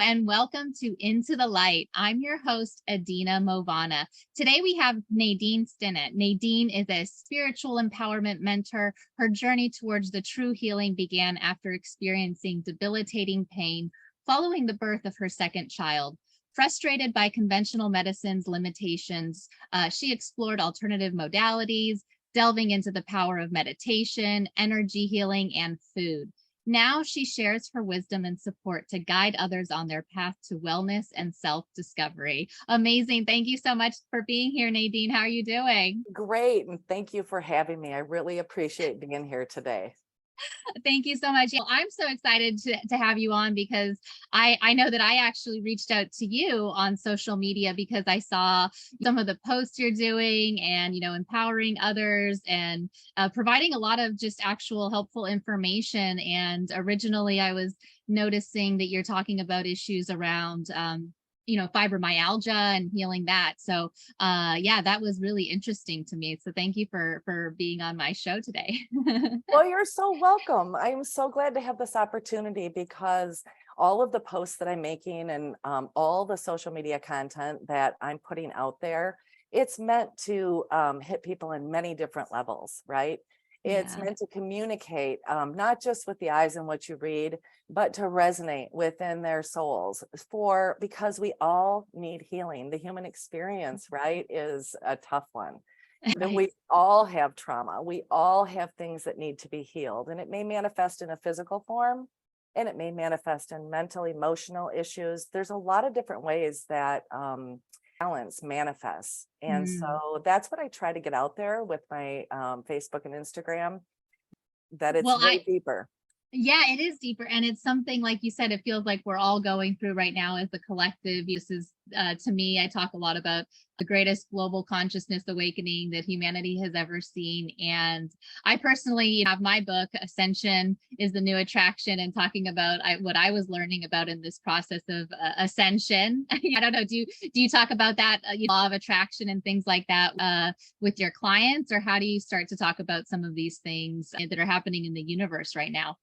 and welcome to Into the Light. I'm your host, Edina Mauvana. Today we have Nadine Stinnett. Nadine is a spiritual empowerment mentor. Her journey towards the true healing began after experiencing debilitating pain following the birth of her second child. Frustrated by conventional medicine's limitations, she explored alternative modalities, delving into the power of meditation, energy healing, and food. Now she shares her wisdom and support to guide others on their path to wellness and self-discovery. Amazing. Thank you so much for being here, Nadine. How are you doing? Great. And thank you for having me. I really appreciate being here today. Thank you so much. I'm so excited to have you on because I know that I actually reached out to you on social media because I saw some of the posts you're doing and, empowering others and providing a lot of just actual helpful information. And originally I was noticing that you're talking about issues around fibromyalgia and healing that. So yeah, that was really interesting to me. So thank you for being on my show today. Well, you're so welcome. I'm so glad to have this opportunity because all of the posts that I'm making and all the social media content that I'm putting out there, it's meant to hit people in many different levels, right? It's Yeah. meant to communicate, not just with the eyes and what you read, but to resonate within their souls because we all need healing. The human experience, right, is a tough one. And we all have trauma. We all have things that need to be healed, and it may manifest in a physical form and it may manifest in mental, emotional issues. There's a lot of different ways that balance manifests. And so that's what I try to get out there with my Facebook and Instagram, that it's Well, way deeper. Yeah, it is deeper. And it's something, like you said, it feels like we're all going through right now as a collective. This is, to me, I talk a lot about the greatest global consciousness awakening that humanity has ever seen. And I personally have my book, Ascension is the New Attraction, and talking about what I was learning about in this process of ascension. I don't know, do you talk about that, law of attraction and things like that with your clients, or how do you start to talk about some of these things that are happening in the universe right now?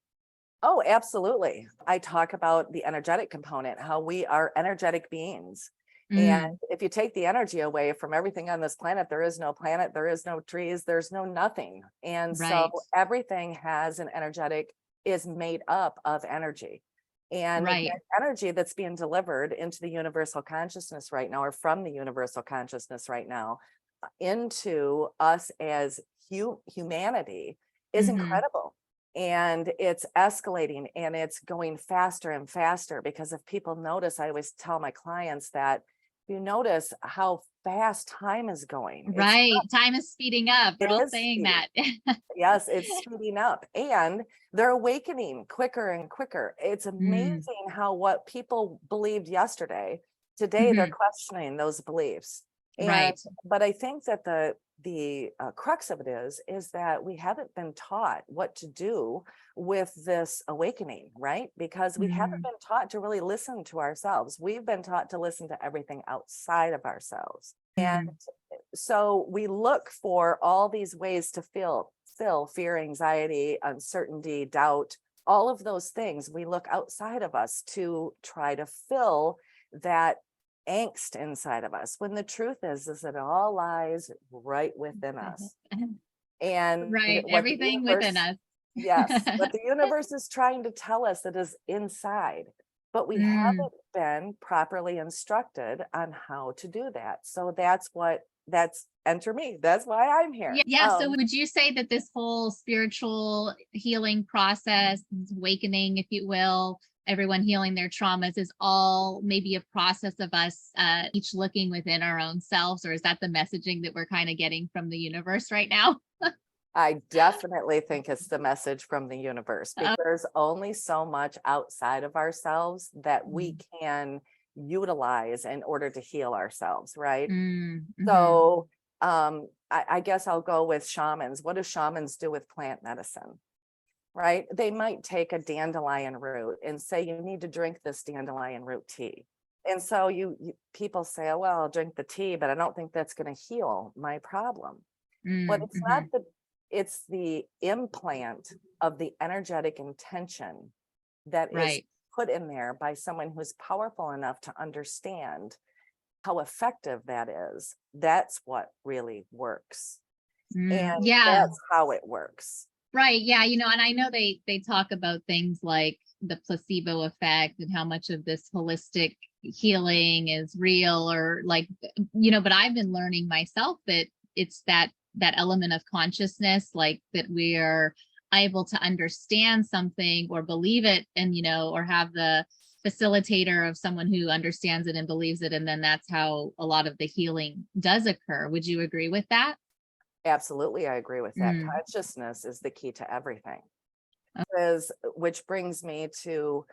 Oh, absolutely. I talk about the energetic component, how we are energetic beings. And if you take the energy away from everything on this planet, there is no planet, there is no trees, there's no nothing. And so Right. everything has an energetic, is made up of energy. And Right. that energy that's being delivered into the universal consciousness right now, or from the universal consciousness right now, into us as humanity is Mm-hmm. incredible. And it's escalating and it's going faster and faster, because if people notice, I always tell my clients that you notice how fast time is going. Right. Time is speeding up. We're It all is saying speeding. that. Yes, it's speeding up, and they're awakening quicker and quicker. It's Mm, amazing how what people believed yesterday, today they're hmm. questioning those beliefs. And Right. but I think that the crux of it is that we haven't been taught what to do with this awakening, right? Because we haven't Mm, been taught to really listen to ourselves. We've been taught to listen to everything outside of ourselves. And mm, so we look for all these ways to fill fear, anxiety, uncertainty, doubt, all of those things. We look outside of us to try to fill that angst inside of us, when the truth is that it all lies right within us. And right. what the Everything within universe, us. yes, what the universe is trying to tell us, that is inside, but we Mm. haven't been properly instructed on how to do that. So that's enter me. That's why I'm here. Yeah. So would you say that this whole spiritual healing process, this awakening, if you will, everyone healing their traumas, is all maybe a process of us each looking within our own selves? Or is that the messaging that we're kind of getting from the universe right now? I definitely think it's the message from the universe, because Uh, there's only so much outside of ourselves that we mm, can utilize in order to heal ourselves, right? mhm. So I guess I'll go with shamans. What do shamans do with plant medicine? Right? They might take a dandelion root and say, you need to drink this dandelion root tea. And so people say, oh, well, I'll drink the tea, but I don't think that's going to heal my problem. But it's not Mhm. it's the implant of the energetic intention that is Right. put in there by someone who's powerful enough to understand how effective that is, that's what really works. And Yeah. that's how it works. Right. Yeah. And I know they talk about things like the placebo effect and how much of this holistic healing is real or like, but I've been learning myself that it's that element of consciousness, like that we are able to understand something or believe it and, or have the facilitator of someone who understands it and believes it. And then that's how a lot of the healing does occur. Would you agree with that? Absolutely, I agree with that. Mm. Consciousness is the key to everything. Oh. Which brings me to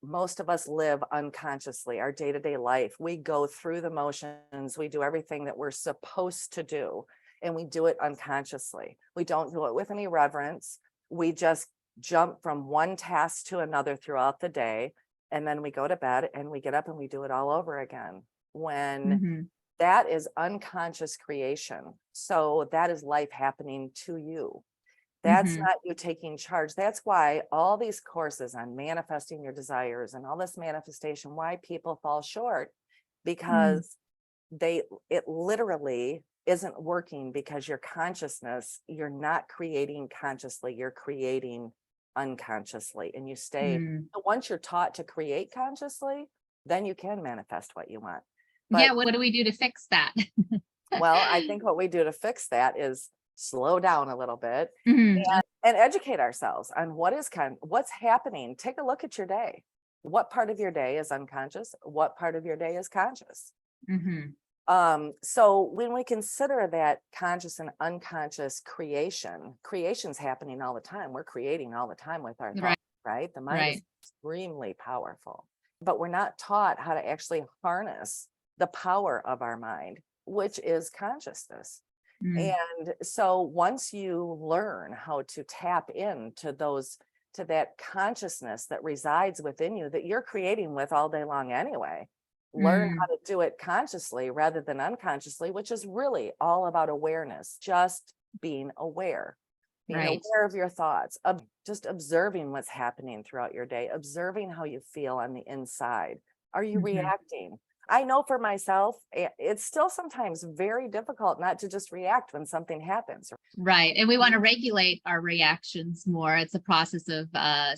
most of us live unconsciously, our day-to-day life. We go through the motions, we do everything that we're supposed to do, and we do it unconsciously. We don't do it with any reverence. We just jump from one task to another throughout the day, and then we go to bed and we get up and we do it all over again. When Mm-hmm. that is unconscious creation. So that is life happening to you. That's Mm-hmm. not you taking charge. That's why all these courses on manifesting your desires and all this manifestation, why people fall short, because it literally isn't working because your consciousness, you're not creating consciously, you're creating unconsciously. And you stay, Mm. once you're taught to create consciously, then you can manifest what you want. Yeah. But What do we do to fix that? well, I think what we do to fix that is slow down a little bit Mhm. and educate ourselves on what's happening. Take a look at your day. What part of your day is unconscious? What part of your day is conscious? Mhm. So when we consider that conscious and unconscious creation's happening all the time. We're creating all the time with our Right. thoughts, right? The mind is Right. extremely powerful, but we're not taught how to actually harness the power of our mind, which is consciousness. Mm. And so once you learn how to tap into to that consciousness that resides within you that you're creating with all day long anyway, learn how Mm. to do it consciously rather than unconsciously, which is really all about awareness, just being Right. aware of your thoughts, just observing what's happening throughout your day, observing how you feel on the inside. Are you Mhm. reacting? I know for myself, it's still sometimes very difficult not to just react when something happens. Right. And we want to regulate our reactions more. It's a process of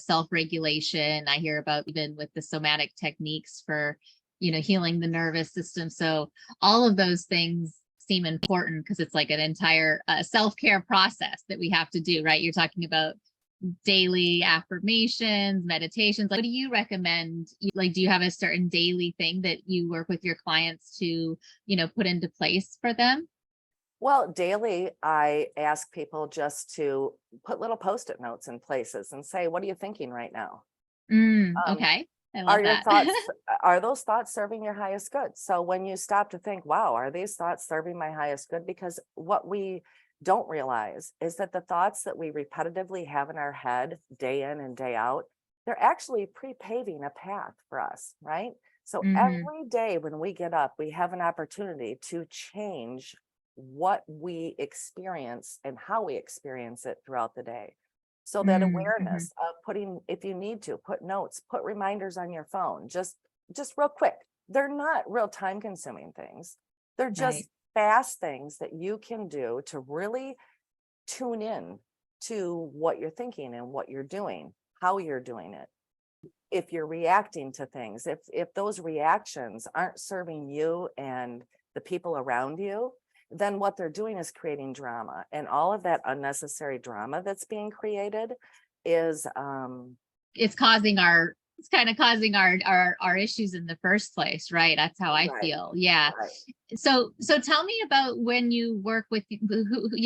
self-regulation. I hear about even with the somatic techniques for, healing the nervous system. So all of those things seem important because it's like an entire self-care process that we have to do, right? You're talking about daily affirmations, meditations. Like, what do you recommend? Like, do you have a certain daily thing that you work with your clients to, put into place for them? Well, daily, I ask people just to put little post-it notes in places and say, what are you thinking right now? Um, Okay. I are love your that. thoughts, are those thoughts serving your highest good? So when you stop to think, wow, are these thoughts serving my highest good? Because what we don't realize is that the thoughts that we repetitively have in our head day in and day out, they're actually pre-paving a path for us, right? So Hmm. every day when we get up, we have an opportunity to change what we experience and how we experience it throughout the day. So that Mm-hmm. awareness of putting, if you need to, put notes, put reminders on your phone, just real quick. They're not real time consuming things. They're Right. just fast things that you can do to really tune in to what you're thinking and what you're doing, how you're doing it. If you're reacting to things, if those reactions aren't serving you and the people around you, then what they're doing is creating drama, and all of that unnecessary drama that's being created is It's causing it's kind of causing our issues in the first place, right? That's how I right, feel. Yeah. right. So tell me about when you work with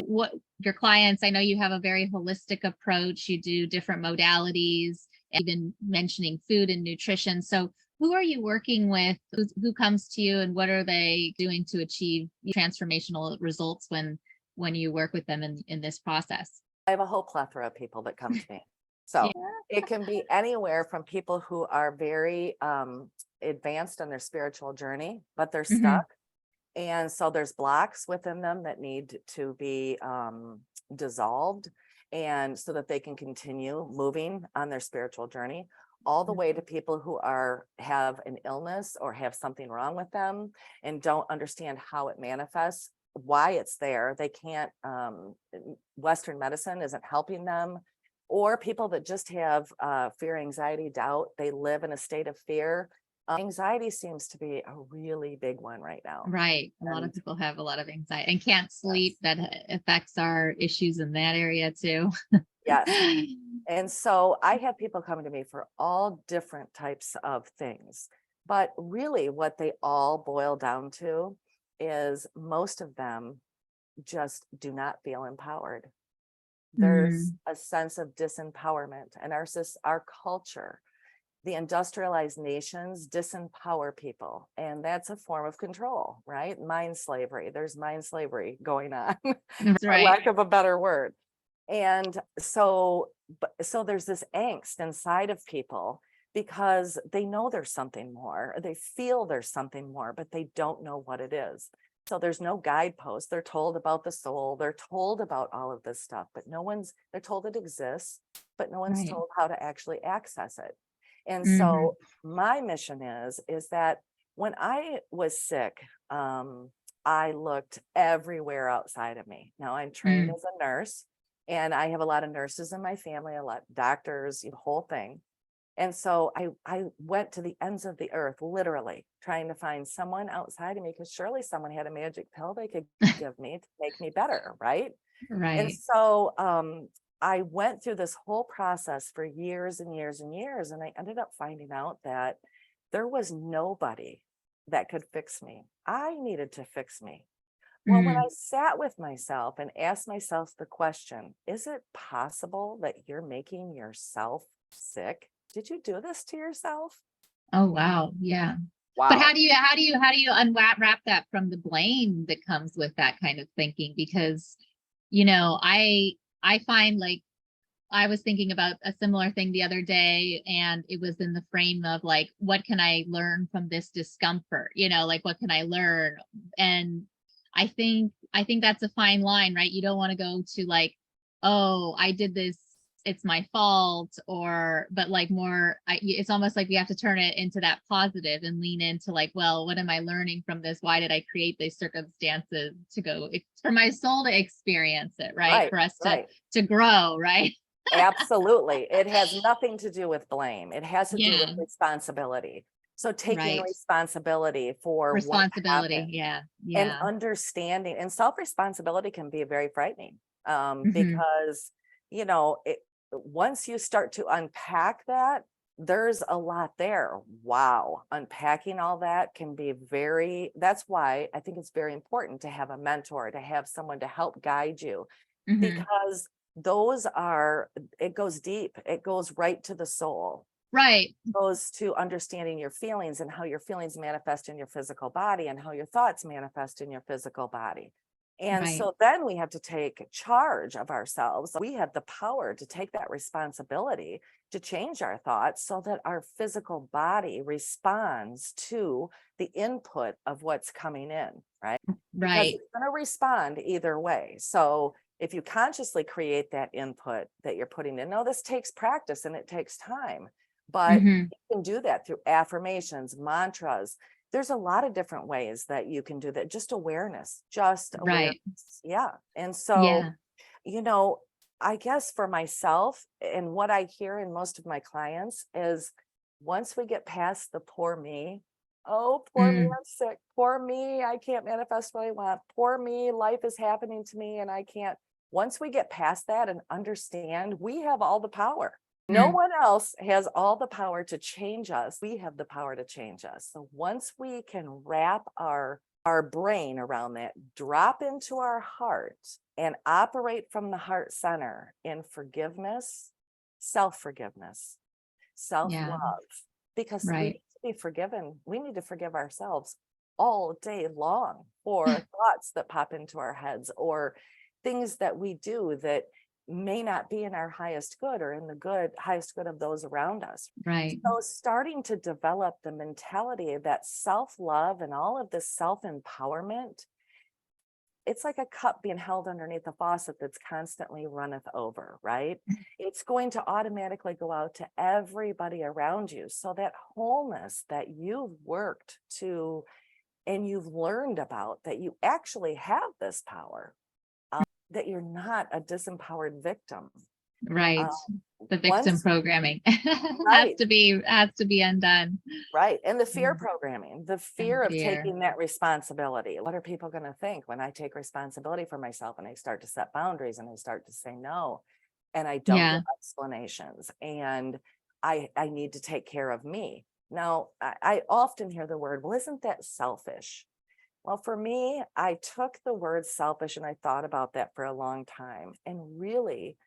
what your clients. I know you have a very holistic approach. You do different modalities, even mentioning food and nutrition. So who are you working with? Who comes to you, and what are they doing to achieve transformational results when you work with them in this process? I have a whole plethora of people that come to me. So Yeah. it can be anywhere from people who are very advanced on their spiritual journey, but they're Hmm. stuck. And so there's blocks within them that need to be dissolved, and so that they can continue moving on their spiritual journey. all the way to people who have an illness or have something wrong with them and don't understand how it manifests, why it's there. They can't, Western medicine isn't helping them, or people that just have fear, anxiety, doubt. They live in a state of fear. Anxiety seems to be a really big one right now. Right. A lot of And people have a lot of anxiety and can't sleep. yes, That affects our issues in that area too. yes. And so I have people coming to me for all different types of things. But really, what they all boil down to is most of them just do not feel empowered. There's Mm, a sense of disempowerment, and our culture, the industrialized nations disempower people, and that's a form of control, right? Mind slavery. There's mind slavery going on, that's for right. lack of a better word. And so there's this angst inside of people because they know there's something more. They feel there's something more, but they don't know what it is. So there's no guidepost. They're told about the soul. They're told about all of this stuff, but they're told it exists, but no one's Right. told how to actually access it. And Hmm. so my mission is that when I was sick, I looked everywhere outside of me. Now I'm trained Mm, as a nurse, and I have a lot of nurses in my family, a lot of doctors, the whole thing. And so I went to the ends of the earth, literally trying to find someone outside of me, because surely someone had a magic pill they could give me to make me better, right? And right. so I went through this whole process for years and years and years, and I ended up finding out that there was nobody that could fix me. I needed to fix me. Well, when I Mm. sat with myself and asked myself the question, is it possible that you're making yourself sick? Did you do this to yourself? Oh, wow. Yeah. But Wow. how do you unwrap that from the blame that comes with that kind of thinking? Because, I find like I was thinking about a similar thing the other day, and it was in the frame of like, what can I learn from this discomfort? Like what can I learn? And I think that's a fine line, right? You don't want to go to like, oh, I did this, it's my fault, or but like more, it's almost like we have to turn it into that positive and lean into like, well, what am I learning from this? Why did I create these circumstances to go for my soul to experience it, right? Right, For us to right. to grow, right? Absolutely. It has nothing to do with blame. It has to do with Yeah, responsibility. So taking right. responsibility for what Responsibility. happened Yeah, and yeah. understanding, and self-responsibility can be very frightening, Hmm. because once you start to unpack that, there's a lot there. Wow, unpacking all that can be that's why I think it's very important to have a mentor, to have someone to help guide you, Hmm. because it goes deep, it goes right to the soul, Right, goes to understanding your feelings and how your feelings manifest in your physical body and how your thoughts manifest in your physical body. And right, so then we have to take charge of ourselves. We have the power to take that responsibility to change our thoughts so that our physical body responds to the input of what's coming in, right? Because right. it's going to respond either way. So if you consciously create that input that you're putting in, no, this takes practice and it takes time, but Hmm. you can do that through affirmations, mantras. There's a lot of different ways that you can do that. Just awareness. Right. Yeah. And so, Yeah. you know, I guess for myself and what I hear in most of my clients is once we get past the poor me, oh, poor me, Mm. I'm sick. Poor me, I can't manifest what I want. Poor me, life is happening to me and I can't. Once we get past that and understand we have all the power, no Mm. one else has all the power to change us. We have the power to change us. So once we can wrap our brain around that, drop into our heart and operate from the heart center in forgiveness, self-forgiveness, Yeah. self-love, because we need Right. to be forgiven. We need to forgive ourselves all day long for thoughts that pop into our heads or things that we do that may not be in our highest good or in the highest good of those around us. Right. So starting to develop the mentality of that self-love and all of this self-empowerment it's like a cup being held underneath a faucet that's constantly runneth over, right? It's going to automatically go out to everybody around you. So that wholeness that you've worked to and you've learned about, that you actually have this power, that you're not a disempowered victim. Right. The victim Once, programming right, has to be undone. right. And the fear Mm. programming, the And fear of fear. taking that responsibility. What are people going to think when I take responsibility for myself and I start to set boundaries and I start to say no, and I don't give Yeah. explanations, and I need to take care of me. Now, I often hear the word, well, isn't that selfish? Well, for me, I took the word selfish and I thought about that for a long time. And really,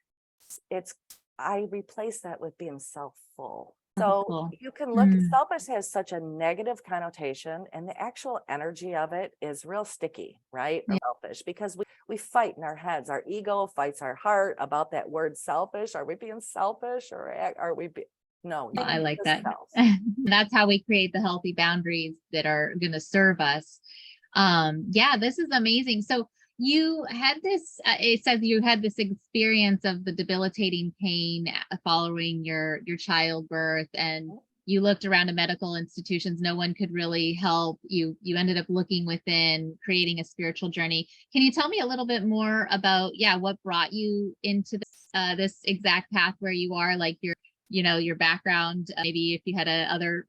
it's, I replaced that with being self-full. So Helpful. you can look, Mm. selfish has such a negative connotation, and the actual energy of it is real sticky, right? Yeah, Selfish, because we fight in our heads. Our ego fights our heart about that word selfish. Are we being selfish, or are we no, I like the that. self. That's how we create the healthy boundaries that are going to serve us. Yeah, this is amazing. So you had this, it says you had this experience of the debilitating pain following your childbirth, and you looked around to medical institutions. No one could really help you. You ended up looking within, creating a spiritual journey. Can you tell me a little bit more about, yeah, what brought you into this exact path where you are, like your background, maybe if you had a other,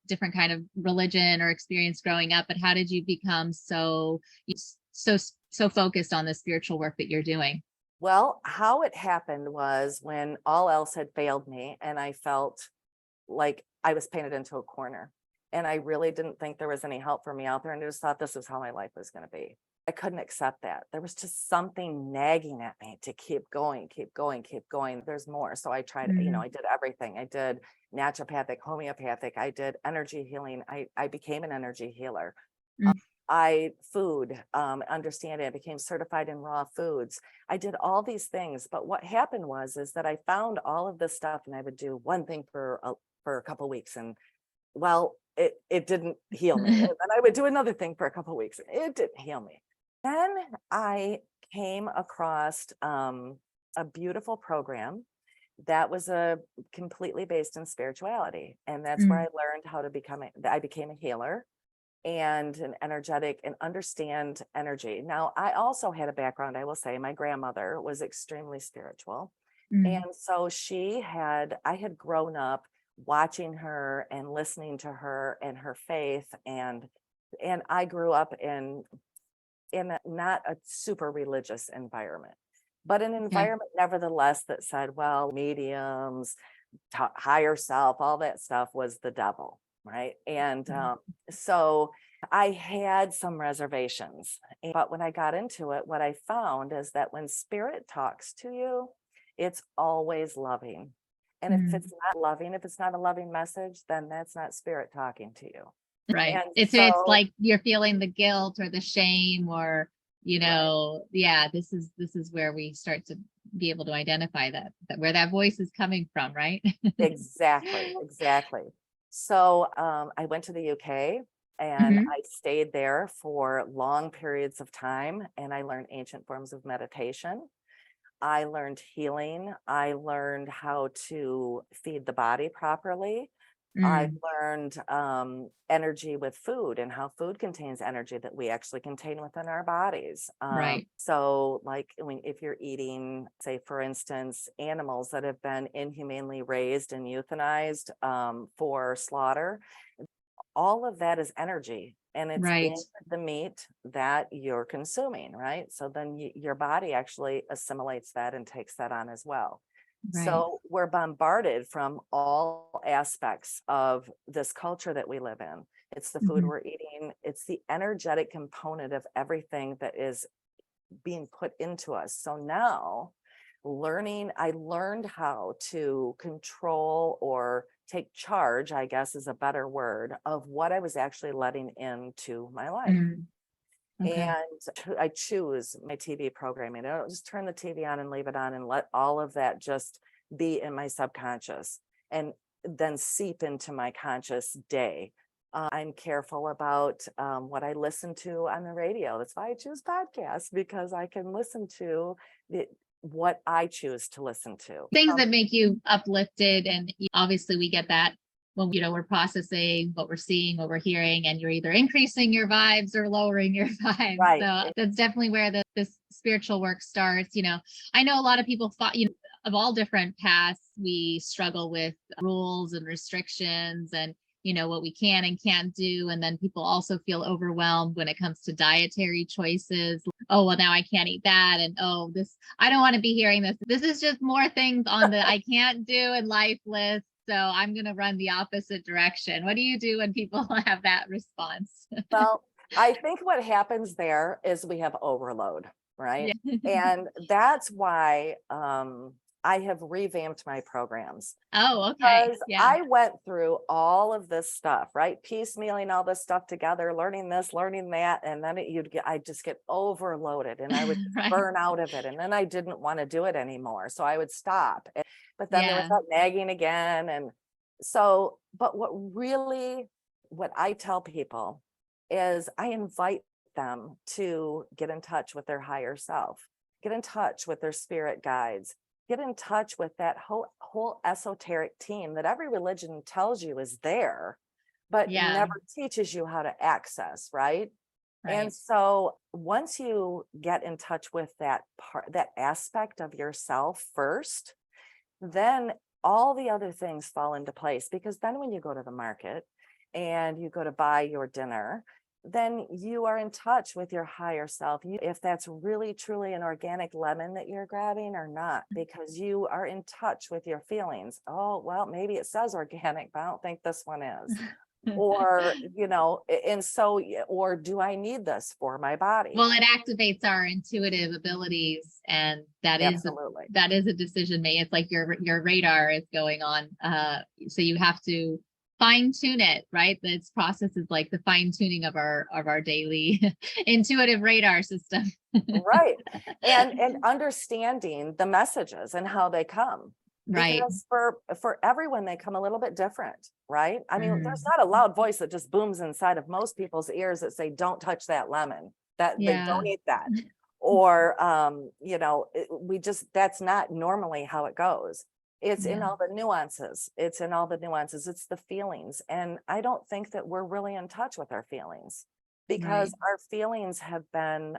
different kind of religion or experience growing up, but how did you become so so focused on the spiritual work that you're doing? Well, how it happened was when all else had failed me and I felt like I was painted into a corner, and I really didn't think there was any help for me out there, and I just thought this was how my life was going to be. I couldn't accept that. There was just something nagging at me to keep going, keep going, keep going. There's more. So I tried, Mm. I did everything. I did naturopathic, homeopathic, I did energy healing. I became an energy healer. Mm. Understanding, I became certified in raw foods. I did all these things, but what happened is that I found all of this stuff, and I would do one thing for a couple of weeks, and well, it didn't heal me. And then I would do another thing for a couple of weeks, and it didn't heal me. Then I came across a beautiful program that was completely based in spirituality, and that's where I Mm. learned how to I became a healer and an energetic and understand energy. Now, I also had a background, I will say, my grandmother was extremely spiritual. And Mm. so I had grown up watching her and listening to her and her faith. And I grew up not a super religious environment, but an Okay. environment nevertheless that said, well, mediums, higher self, all that stuff was the devil, right? And Mm. so I had some reservations, but when I got into it, what I found is that when spirit talks to you, it's always loving. And if Mm. it's not loving, if it's not a loving message, then that's not spirit talking to you. Right. And It's so, like you're feeling the guilt or the shame, or right, yeah, this is where we start to be able to identify that where that voice is coming from, right? exactly, exactly. So I went to the UK and Hmm. I stayed there for long periods of time, and I learned ancient forms of meditation. I learned healing. I learned how to feed the body properly. I Mm. learned energy with food and how food contains energy that we actually contain within our bodies. Right. So, like if you're eating, say, for instance, animals that have been inhumanely raised and euthanized for slaughter, all of that is energy, and it's in Right. the meat that you're consuming, right? So then your body actually assimilates that and takes that on as well. Right. So we're bombarded from all aspects of this culture that we live in. It's the food Hmm. we're eating, it's the energetic component of everything that is being put into us. So now I learned how to control or take charge, I guess is a better word, of what I was actually letting into my life. Mm. Okay. And I choose my TV programming. I don't just turn the TV on and leave it on and let all of that just be in my subconscious and then seep into my conscious day. I'm careful about what I listen to on the radio. That's why I choose podcasts, because I can listen to what I choose to listen to. Things that make you uplifted. And obviously we get that when, we're processing what we're seeing, what we're hearing, and you're either increasing your vibes or lowering your vibes. Right. So that's definitely where this spiritual work starts. I know a lot of people thought, of all different paths, we struggle with rules and restrictions and what we can and can't do. And then people also feel overwhelmed when it comes to dietary choices. Oh, well, now I can't eat that. And oh, I don't want to be hearing this. This is just more things on the I can't do and life list. So I'm going to run the opposite direction. What do you do when people have that response? Well, I think what happens there is we have overload, right? Yeah. And that's why I have revamped my programs. Oh, okay. Because Yeah. I went through all of this stuff, right? Piecemealing all this stuff together, learning this, learning that, and then I just get overloaded, and I would Right. burn out of it, and then I didn't want to do it anymore, so I would stop. But then there was Yeah. that nagging again, and so. But what I tell people is I invite them to get in touch with their higher self, get in touch with their spirit guides, get in touch with that whole esoteric team that every religion tells you is there, but Yeah. never teaches you how to access, right? And Right. so once you get in touch with that that aspect of yourself first, then all the other things fall into place, because then when you go to the market and you go to buy your dinner, then you are in touch with your higher self. If that's really truly an organic lemon that you're grabbing or not, because you are in touch with your feelings. Oh, well, maybe it says organic, but I don't think this one is. Or, and so, or do I need this for my body? Well, it activates our intuitive abilities, and Absolutely. that is a decision made. It's like your radar is going on. So you have to fine tune it, right? This process is like the fine tuning of our daily intuitive radar system. Right. And understanding the messages and how they come. Right. Because for everyone, they come a little bit different, right? I mean, there's Mm. not a loud voice that just booms inside of most people's ears that say, don't touch that lemon, that they Yeah. don't eat that. Or that's not normally how it goes. It's in Yeah. all the nuances. It's in all the nuances. It's the feelings. And I don't think that we're really in touch with our feelings, because Right. our feelings have been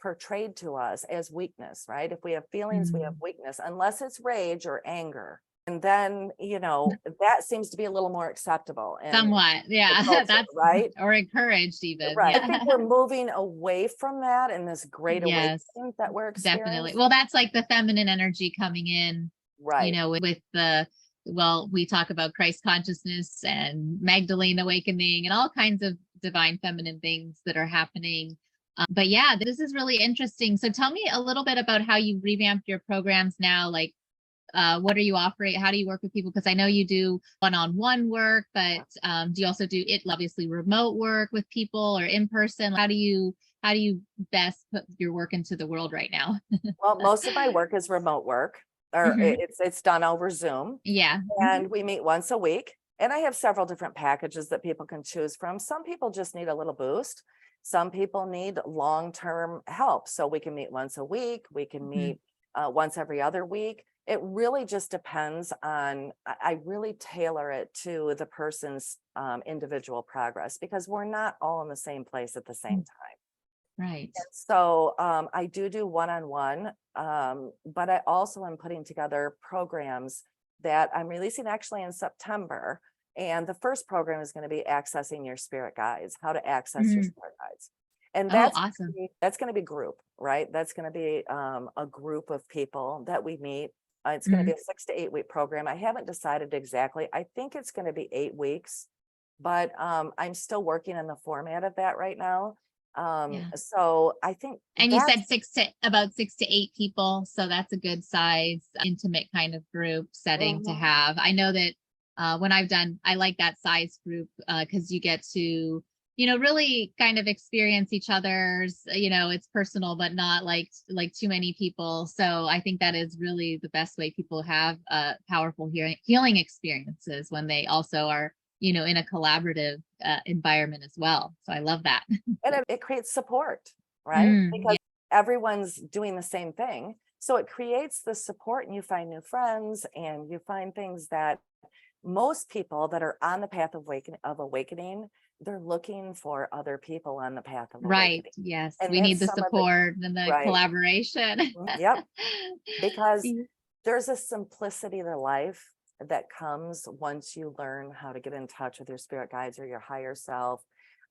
portrayed to us as weakness, right? If we have feelings, we have Mm. weakness, unless it's rage or anger. And then, that seems to be a little more acceptable in Somewhat. the Yeah. culture, That's right? or encouraged even. Right. I Yeah. think we're moving away from that in this great Yes. awakening that we're Definitely. experiencing. Well, that's like the feminine energy coming in, Right. with we talk about Christ consciousness and Magdalene awakening and all kinds of divine feminine things that are happening. But yeah, this is really interesting. So tell me a little bit about how you revamped your programs now. Like, what are you offering? How do you work with people? Because I know you do one-on-one work, but do you also do it obviously remote work with people or in person? How do you best put your work into the world right now? Well, most of my work is remote work, or Mhm. it's done over Zoom. Yeah. And we meet once a week. And I have several different packages that people can choose from. Some people just need a little boost. Some people need long-term help. So we can meet once a week. We can Mhm. meet once every other week. It really just depends on, I really tailor it to the person's individual progress, because we're not all in the same place at the same time. Right. So I do one-on-one, but I also am putting together programs that I'm releasing actually in September. And the first program is going to be accessing your spirit guides, how to access your Mhm. spirit guides. And Oh, awesome. that's going to be group, right? That's going to be a group of people that we meet. It's going to Mhm. be a 6 to 8 week program. I haven't decided exactly. I think it's going to be 8 weeks, but I'm still working on the format of that right now. Yeah. So I think And you that's said about 6 to 8 people. So that's a good size, intimate kind of group setting to Mhm. have. I know that when I like that size group because you get to, really kind of experience each other's, it's personal, but not like too many people. So I think that is really the best way people have powerful healing experiences when they also are in a collaborative environment as well. So I love that. And it creates support, right? Mm, Because everyone's doing the same thing. So it creates the support, and you find new friends, and you find things that most people that are on the path of awakening, they're looking for other people on the path of right. awakening. Yes. And We need that's the some of the, support and the right. collaboration. Yep. Because there's a simplicity to life that comes once you learn how to get in touch with your spirit guides or your higher self.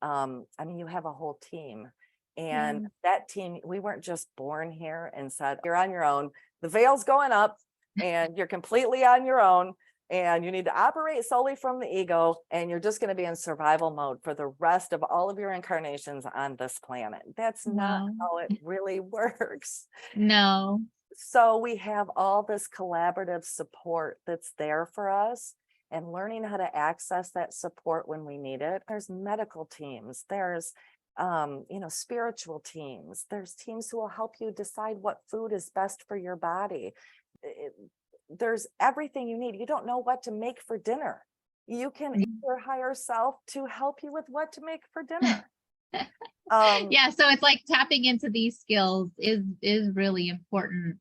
I mean, you have a whole team, and that team, we weren't just born here and said, you're on your own. The veil's going up and you're completely on your own, and you need to operate solely from the ego, and you're just going to be in survival mode for the rest of all of your incarnations on this planet. That's not Wow. how it really works. No. So we have all this collaborative support that's there for us, and learning how to access that support when we need it. There's medical teams, there's spiritual teams, there's teams who will help you decide what food is best for your body. There's everything you need. You don't know what to make for dinner. You can ask your higher self to help you with what to make for dinner. Yeah, so it's like tapping into these skills is really important,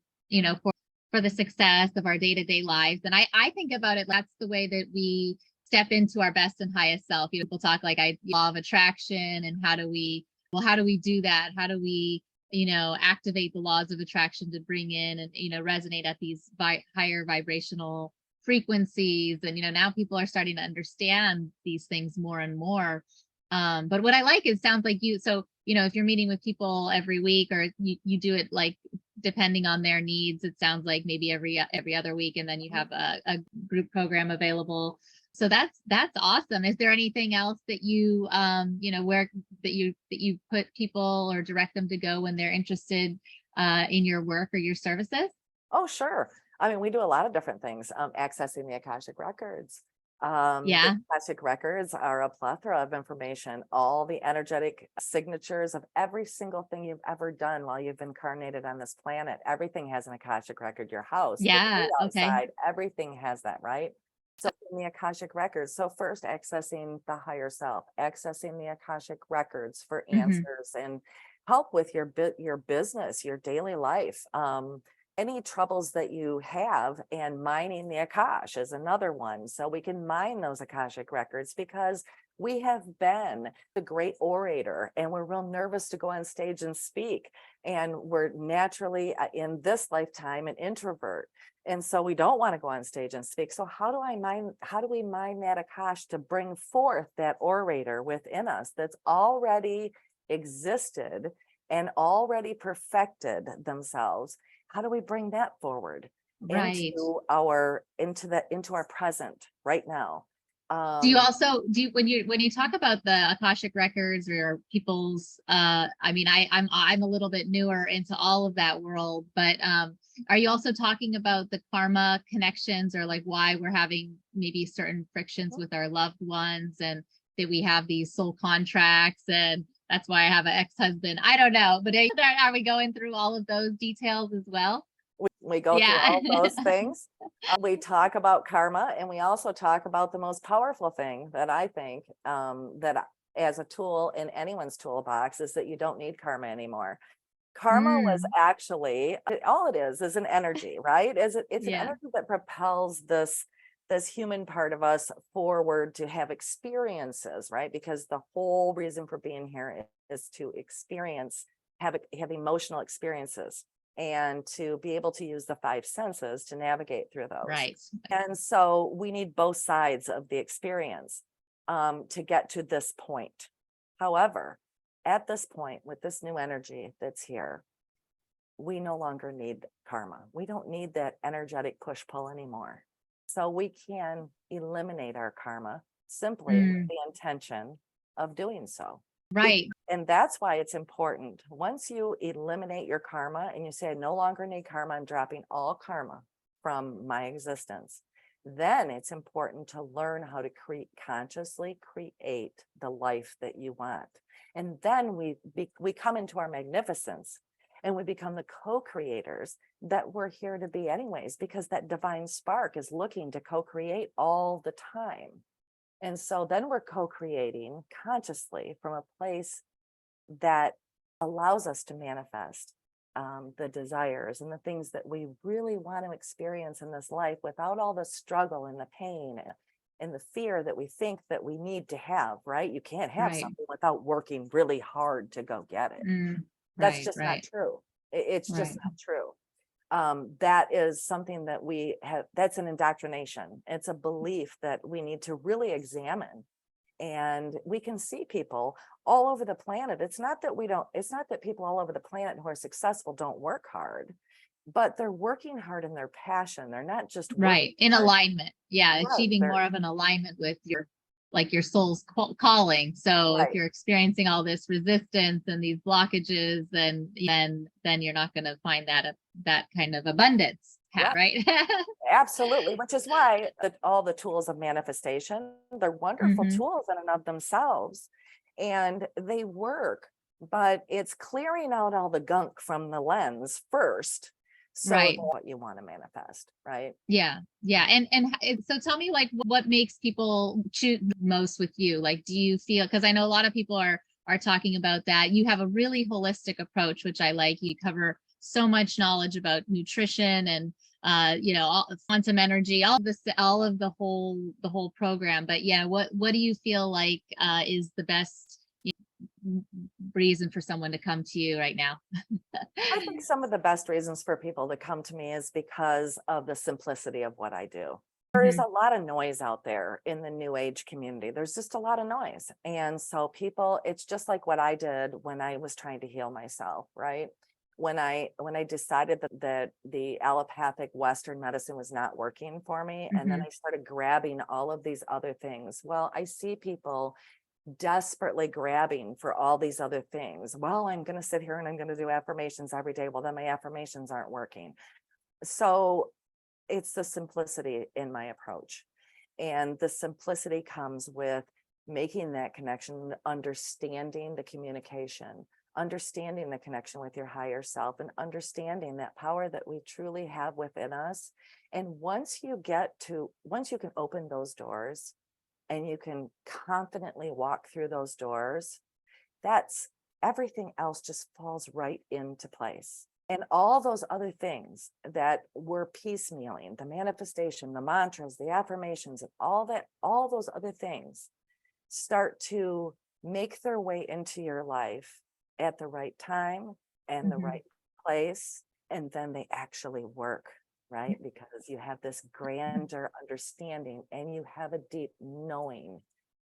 for the success of our day-to-day lives. And I think about it, that's the way that we step into our best and highest self. People talk like law of attraction, and how do we do that? How do we, activate the laws of attraction to bring in and, resonate at these higher vibrational frequencies? And, now people are starting to understand these things more and more. But what I like is, sounds like if you're meeting with people every week, or you do it like depending on their needs, it sounds like maybe every other week, and then you have a group program available. So that's awesome. Is there anything else that you where that you put people or direct them to go when they're interested in your work or your services? Oh, sure. I mean, we do a lot of different things. Accessing the Akashic records. The Yeah. Akashic records are a plethora of information, all the energetic signatures of every single thing you've ever done while you've incarnated on this planet. Everything has an Akashic record. Your house, the Yeah. tree Okay. outside, everything has that, right? So in the Akashic records. So first, accessing the higher self, accessing the Akashic records for answers and help with your business, your daily life. Any troubles that you have, and mining the Akash is another one. So we can mine those Akashic records, because we have been the great orator, and we're real nervous to go on stage and speak. And we're naturally in this lifetime an introvert. And so we don't want to go on stage and speak. So how do we mine that Akash to bring forth that orator within us that's already existed and already perfected themselves? How do we bring that forward Right. into our present right now? Do you also when you talk about the Akashic records or people's I mean, I'm a little bit newer into all of that world, but are you also talking about the karma connections, or like why we're having maybe certain frictions with our loved ones, and that we have these soul contracts, and that's why I have an ex-husband? I don't know, but are we going through all of those details as well? We go through Yeah. all those things. We talk about karma, and we also talk about the most powerful thing that I think that as a tool in anyone's toolbox is that you don't need karma anymore. Karma was actually, all it is an energy, right? It's an Yeah. energy that propels this human part of us forward to have experiences, right? Because the whole reason for being here is to have emotional experiences, and to be able to use the five senses to navigate through those. Right. And so we need both sides of the experience to get to this point. However, at this point, with this new energy that's here, we no longer need karma. We don't need that energetic push-pull anymore. So we can eliminate our karma simply with the intention of doing so. Right. And that's why it's important. Once you eliminate your karma and you say, I no longer need karma, I'm dropping all karma from my existence, then it's important to learn how to consciously create the life that you want. And then we come into our magnificence, and we become the co-creators that we're here to be anyways, because that divine spark is looking to co-create all the time. And so then we're co-creating consciously from a place that allows us to manifest the desires and the things that we really want to experience in this life without all the struggle and the pain and the fear that we think that we need to have, right? You can't have Right. something without working really hard to go get it. Mm, That's right. just not Right. true. It's just Right. not true. That is something that we have, that's an indoctrination. It's a belief that we need to really examine. And we can see people all over the planet. It's not that people all over the planet who are successful don't work hard, but they're working hard in their passion. They're not just working Right. In hard. alignment. Yeah. Right. Achieving more They're of an alignment with your, like your soul's calling. So if right. you're experiencing all this resistance and these blockages, then you're not going to find that kind of abundance path, Yeah, right? absolutely. Which is why all the tools of manifestation, they're wonderful Hmm. tools in and of themselves. And they work, but it's clearing out all the gunk from the lens first. So Right. what you want to manifest, right? Yeah. Yeah. So tell me, like, what makes people choose most with you? Like, do you feel, because I know a lot of people are talking about that. You have a really holistic approach, which I like. You cover so much knowledge about nutrition and all quantum energy, all of this, all of the whole program. But yeah, what do you feel like is the best reason for someone to come to you right now? I think some of the best reasons for people to come to me is because of the simplicity of what I do. There is Hmm. a lot of noise out there in the new age community. There's just a lot of noise. And so people, it's just like what I did when I was trying to heal myself, right? When I decided that the allopathic Western medicine was not working for me, and then Hmm. I started grabbing all of these other things. Well, I see people desperately grabbing for all these other things. Well, I'm going to sit here and I'm going to do affirmations every day. Well, then my affirmations aren't working. So it's the simplicity in my approach. And the simplicity comes with making that connection, understanding the communication, understanding the connection with your higher self, and understanding that power that we truly have within us. And once you can open those doors, and you can confidently walk through those doors, that's everything else just falls right into place. And all those other things that we're piecemealing, the manifestation, the mantras, the affirmations, and all those other things start to make their way into your life at the right time and the Hmm. right place. And then they actually work, right? Because you have this grander understanding and you have a deep knowing.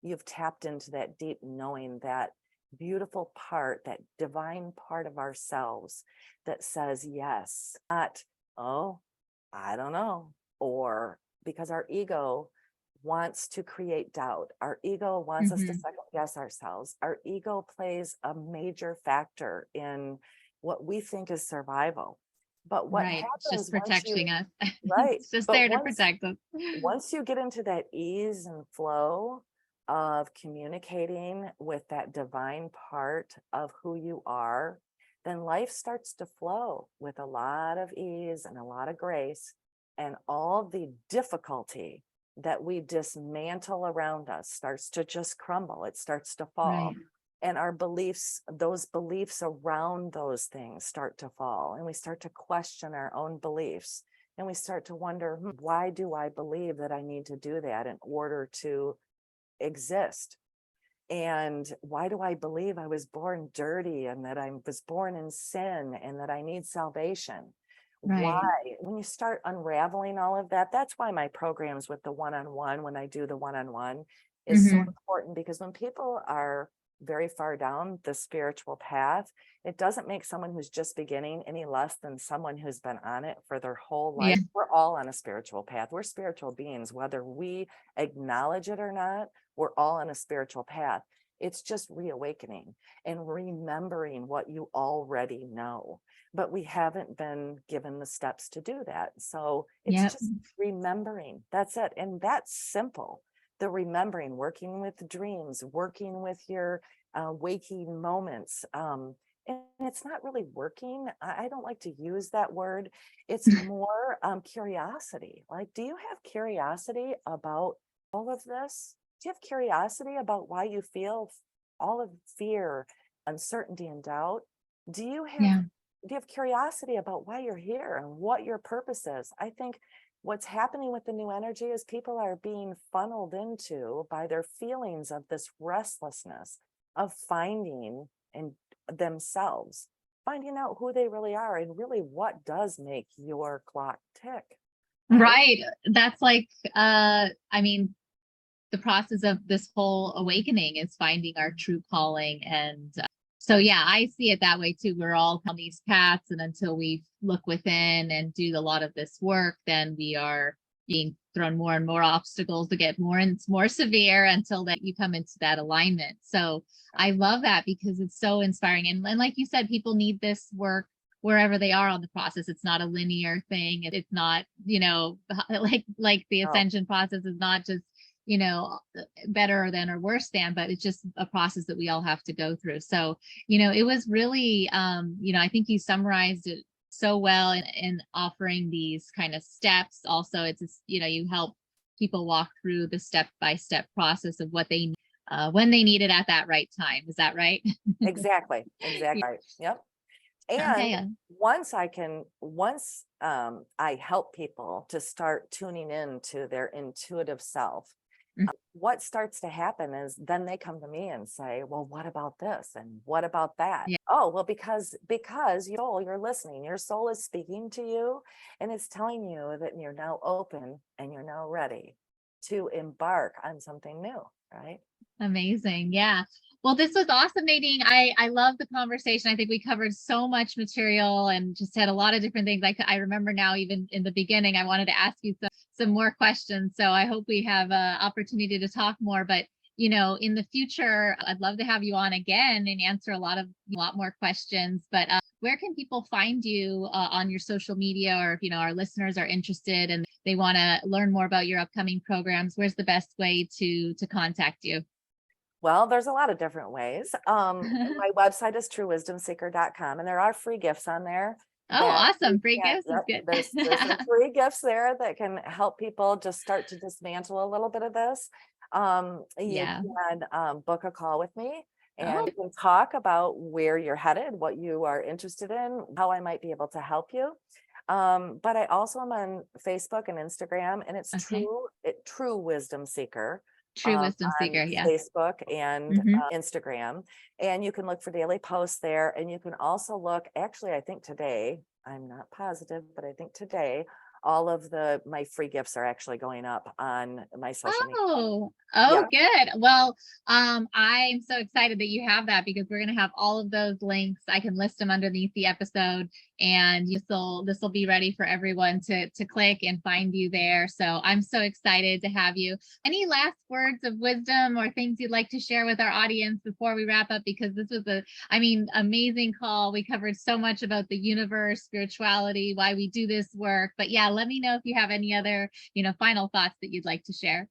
You've tapped into that deep knowing, that beautiful part, that divine part of ourselves that says yes, not, oh, I don't know, or because our ego wants to create doubt. Our ego wants us to Hmm. second guess ourselves. Our ego plays a major factor in what we think is survival. But what Right. It's just happens once you, protecting us. right, It's just but there to once protect us. once you get into that ease and flow of communicating with that divine part of who you are, then life starts to flow with a lot of ease and a lot of grace, and all the difficulty that we dismantle around us starts to just crumble. It starts to Right. fall. And our beliefs, those beliefs around those things start to fall. And we start to question our own beliefs. And we start to wonder, why do I believe that I need to do that in order to exist? And why do I believe I was born dirty and that I was born in sin and that I need salvation? Why? Right. When you start unraveling all of that, that's why my programs with the one-on-one, when I do the one-on-one, is so Hmm. important, because when people are very far down the spiritual path, it doesn't make someone who's just beginning any less than someone who's been on it for their whole Yeah. life. We're all on a spiritual path. We're spiritual beings, whether we acknowledge it or not. We're all on a spiritual path. It's just reawakening and remembering what you already know, but we haven't been given the steps to do that. So it's Yep. just remembering. That's it. And that's simple. The remembering, working with dreams, working with your waking moments. And it's not really working. I don't like to use that word. It's more curiosity. Like, do you have curiosity about all of this? Do you have curiosity about why you feel all of fear, uncertainty, and doubt? Do you have Yeah. do you have curiosity about why you're here and what your purpose is? I think what's happening with the new energy is people are being funneled into by their feelings of this restlessness of finding in themselves, finding out who they really are and really what does make your clock tick, right? Right. That's like, I mean, the process of this whole awakening is finding our true calling. And so, yeah, I see it that way too. We're all on these paths, and until we look within and do a lot of this work, then we are being thrown more and more obstacles to get more and more severe until that you come into that alignment. So I love that because it's so inspiring. And like you said, people need this work wherever they are on the process. It's not a linear thing. It's not, like the Oh, ascension process is not just, better than or worse than, but it's just a process that we all have to go through. So, it was really, I think you summarized it so well in offering these kind of steps. Also, it's just, you help people walk through the step-by-step process of what they need, when they need it at that right time. Is that right? exactly. Exactly. Right. Yep. Okay. And once I help people to start tuning in to their intuitive self, Mm. what starts to happen is then they come to me and say, well, what about this? And what about that? Yeah. Oh, well, because you're listening, your soul is speaking to you and it's telling you that you're now open and you're now ready to embark on something new, right? Amazing. Yeah. Well, this was awesome, Nadine. I love the conversation. I think we covered so much material and just had a lot of different things. I remember now, even in the beginning, I wanted to ask you some more questions. So I hope we have an opportunity to talk more. But in the future, I'd love to have you on again and answer a lot more questions. But where can people find you on your social media, or if our listeners are interested and they want to learn more about your upcoming programs? Where's the best way to contact you? Well, there's a lot of different ways. My website is truewisdomseeker.com, and there are free gifts on there Oh, that awesome. you Free can, gifts is yep, good. there's some free gifts there that can help people just start to dismantle a little bit of this. You Yeah. can book a call with me and Oh, we can talk about where you're headed, what you are interested in, how I might be able to help you. But I also am on Facebook and Instagram, and it's okay. True Wisdom Seeker True wisdom on seeker. Yeah. Facebook and Hmm. Instagram. And you can look for daily posts there. And you can also look, actually, I think today, I'm not positive, but I think today, all of my free gifts are actually going up on my social media. Oh, Yeah. good. Well, I'm so excited that you have that because we're going to have all of those links. I can list them underneath the episode, and this will be ready for everyone to click and find you there. So I'm so excited to have you. Any last words of wisdom or things you'd like to share with our audience before we wrap up? Because this was amazing call. We covered so much about the universe, spirituality, why we do this work. But yeah, let me know if you have any other, final thoughts that you'd like to share.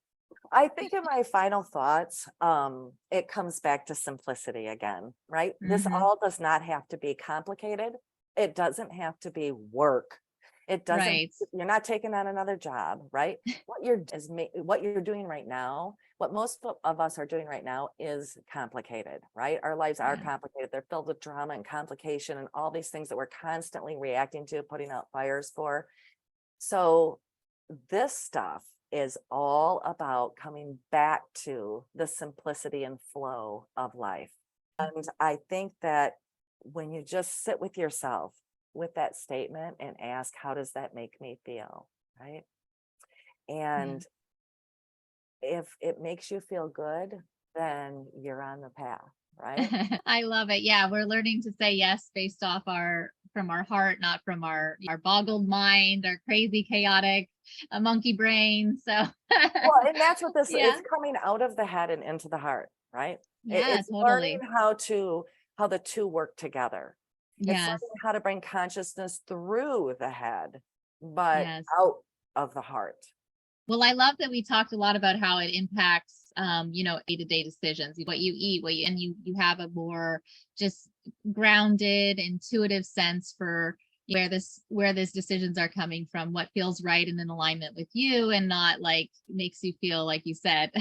I think in my final thoughts, it comes back to simplicity again, right? This Hmm. all does not have to be complicated. It doesn't have to be work. It doesn't, Right. you're not taking on another job, right? What you're doing right now, what most of us are doing right now is complicated, right? Our lives are Yeah. complicated. They're filled with drama and complication and all these things that we're constantly reacting to, putting out fires for. So this stuff is all about coming back to the simplicity and flow of life. And I think that when you just sit with yourself with that statement and ask, how does that make me feel? Right. Yeah. And if it makes you feel good, then you're on the path. Right. I love it. Yeah, we're learning to say yes based off from our heart, not from our boggled mind, our crazy, chaotic, monkey brain. So Well, and that's what this yeah, it's coming out of the head and into the heart, right? yeah, It's learning totally. how the two work together. It's Yes, learning how to bring consciousness through the head, but yes. out of the heart. Well, I love that we talked a lot about how it impacts, day-to-day decisions, what you eat, and you have a more just grounded, intuitive sense for where these decisions are coming from, what feels right and in alignment with you, and not like makes you feel like you said.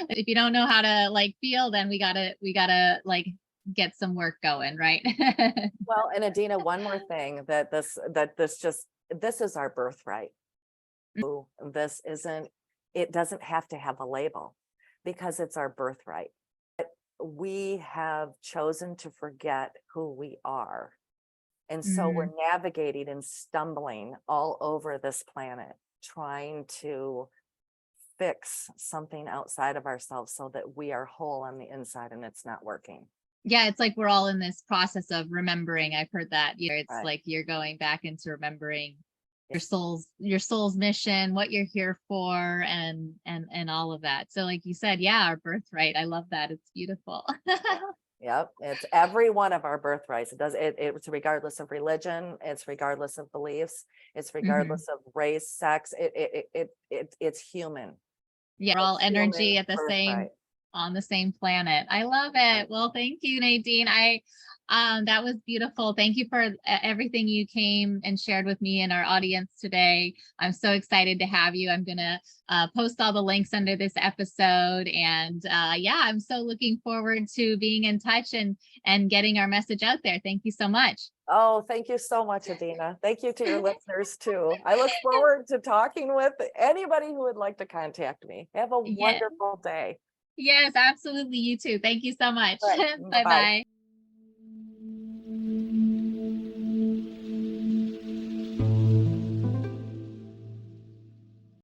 If you don't know how to like feel, then we gotta like get some work going, right? Well, and Edina, one more thing this is our birthright. Ooh, it doesn't have to have a label because it's our birthright. We have chosen to forget who we are. And so we're navigating and stumbling all over this planet, trying to fix something outside of ourselves so that we are whole on the inside, and it's not working. Yeah, it's like we're all in this process of remembering. I've heard that. It's Right. like you're going back into remembering your soul's mission, what you're here for, and all of that. So like you said, yeah, our birthright. I love that. It's beautiful. Yep, it's every one of our birthrights. It's regardless of religion, it's regardless of beliefs, it's regardless of race, sex. It's human. Yeah, we're all It's energy human at the same birthright. on the same planet. I love it. Well, thank you, Nadine. That was beautiful. Thank you for everything you came and shared with me and our audience today. I'm so excited to have you. I'm gonna post all the links under this episode, and yeah, I'm so looking forward to being in touch and getting our message out there. Thank you so much. Oh, thank you so much, Edina. Thank you to your listeners too. I look forward to talking with anybody who would like to contact me. Have a Yeah. wonderful day. Yes, absolutely. You too. Thank you so much. Right. Bye Bye-bye. bye.